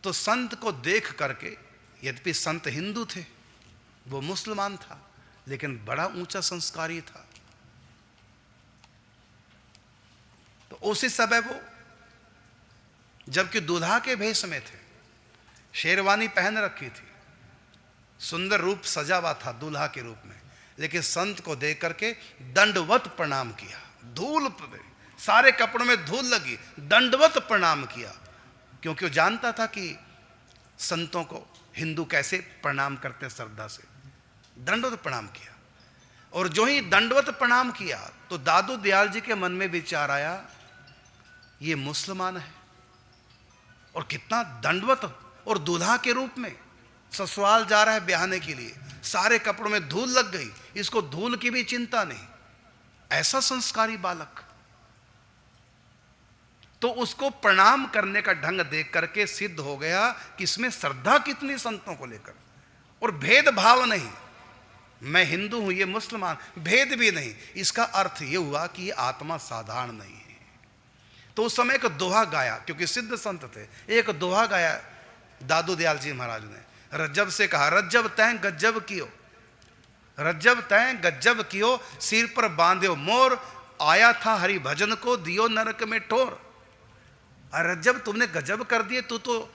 तो संत को देख करके, यद्यपि संत हिंदू थे, वो मुसलमान था, लेकिन बड़ा ऊंचा संस्कारी था। तो उसी समय वो जबकि दूल्हा के भेष में थे, शेरवानी पहन रखी थी, सुंदर रूप सजा हुआ था दूल्हा के रूप में, लेकिन संत को देख करके दंडवत प्रणाम किया। धूल पे, सारे कपड़ों में धूल लगी, दंडवत प्रणाम किया, क्योंकि वो जानता था कि संतों को हिंदू कैसे प्रणाम करते हैं, श्रद्धा से। दंडवत प्रणाम किया, और जो ही दंडवत प्रणाम किया तो दादू दयाल जी के मन में विचार आया, ये मुसलमान है और कितना दंडवत, और दूल्हा के रूप में ससुराल जा रहा है ब्याहने के लिए, सारे कपड़ों में धूल लग गई, इसको धूल की भी चिंता नहीं, ऐसा संस्कारी बालक। तो उसको प्रणाम करने का ढंग देख करके सिद्ध हो गया कि इसमें श्रद्धा कितनी संतों को लेकर, और भेदभाव नहीं, मैं हिंदू हूं ये मुसलमान, भेद भी नहीं। इसका अर्थ ये हुआ कि ये आत्मा साधारण नहीं है। तो उस समय एक दोहा गाया, क्योंकि सिद्ध संत थे, एक दोहा गाया दादू दयाल जी महाराज ने। रज्जब से कहा, रज्जब तैं गज्जब कियो, रज्जब तैं गज्जब कियो, सिर पर बांध्यो मोर, आया था हरि भजन को, दियो नरक में ठोर। रज्जब तुमने गजब कर दिए, तू तो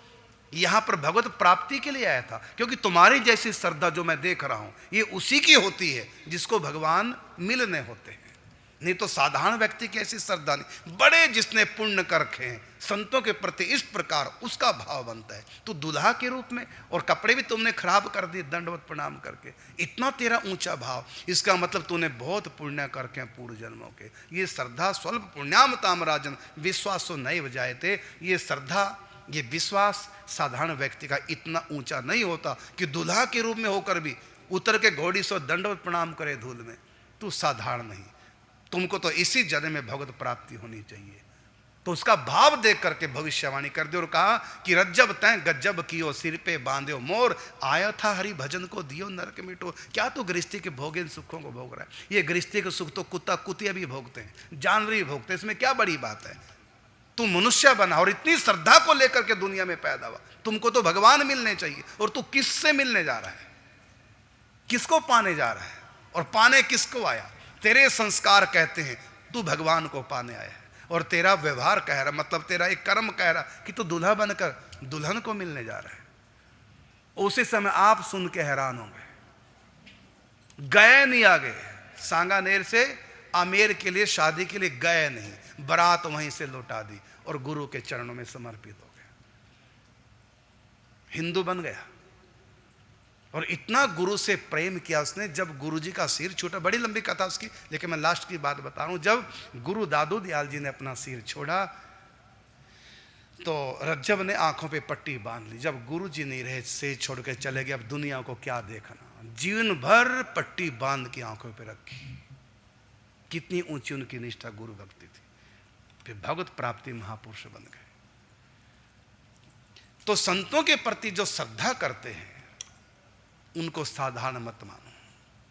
यहां पर भगवत प्राप्ति के लिए आया था, क्योंकि तुम्हारी जैसी श्रद्धा जो मैं देख रहा हूं ये उसी की होती है जिसको भगवान मिलने होते हैं, नहीं तो साधारण व्यक्ति की ऐसी श्रद्धा नहीं। बड़े जिसने पुण्य कर रखे हैं संतों के प्रति इस प्रकार, उसका भाव बनता है। तो दूल्हा के रूप में, और कपड़े भी तुमने खराब कर दिए दंडवत प्रणाम करके, इतना तेरा ऊंचा भाव, इसका मतलब तूने बहुत पुण्य करके हैं पूर्व जन्मों के। ये श्रद्धा स्वल्प पुण्यामताम राजन विश्वासो नैव जायते। ये श्रद्धा, ये विश्वास साधारण व्यक्ति का इतना ऊंचा नहीं होता कि दूल्हा के रूप में होकर भी उतर के घोड़ी से दंडवत प्रणाम करे धूल में। तू साधारण नहीं, तुमको तो इसी जन्म में भगवत प्राप्ति होनी चाहिए। तो उसका भाव देख करके भविष्यवाणी कर दे और कहा कि रज्जब तैं गज्जब कियो, सिर पे बांध्यो मोर, आया था हरि भजन को, दियो नरक में ठोर। क्या तू गृहस्थी के भोगे सुखों को भोग रहा है? ये गृहस्थी के सुख तो कुत्ता कुतिया भी भोगते हैं, जानवर भी भोगते हैं, इसमें क्या बड़ी बात है? तू मनुष्य बना और इतनी श्रद्धा को लेकर के दुनिया में पैदा हुआ, तुमको तो भगवान मिलने चाहिए, और तू किससे मिलने जा रहा है? किसको पाने जा रहा है? और पाने किसको आया? तेरे संस्कार कहते हैं तू भगवान को पाने आया है, और तेरा व्यवहार कह रहा, मतलब तेरा एक कर्म कह रहा कि तू दूल्हा बनकर दुल्हन को मिलने जा रहा है। उसी समय आप सुन के हैरान होंगे, गए नहीं आगे, सांगानेर से आमेर के लिए शादी के लिए गए नहीं, बारात वहीं से लौटा दी और गुरु के चरणों में समर्पित हो गया, हिंदू बन गया। और इतना गुरु से प्रेम किया उसने, जब गुरु जी का सिर छूटा, बड़ी लंबी कथा उसकी, लेकिन मैं लास्ट की बात बता रहा हूं। जब गुरु दादू दयाल जी ने अपना सिर छोड़ा तो रज्जब ने आंखों पे पट्टी बांध ली। जब गुरु जी नहीं रहे, सिर छोड़ के चले गए, अब दुनिया को क्या देखना, जीवन भर पट्टी बांध के आंखों पे रखी। कितनी ऊंची उनकी निष्ठा गुरु भक्ति थी। फिर भगवत प्राप्ति महापुरुष बन गए। तो संतों के प्रति जो श्रद्धा करते हैं उनको साधारण मत मानो।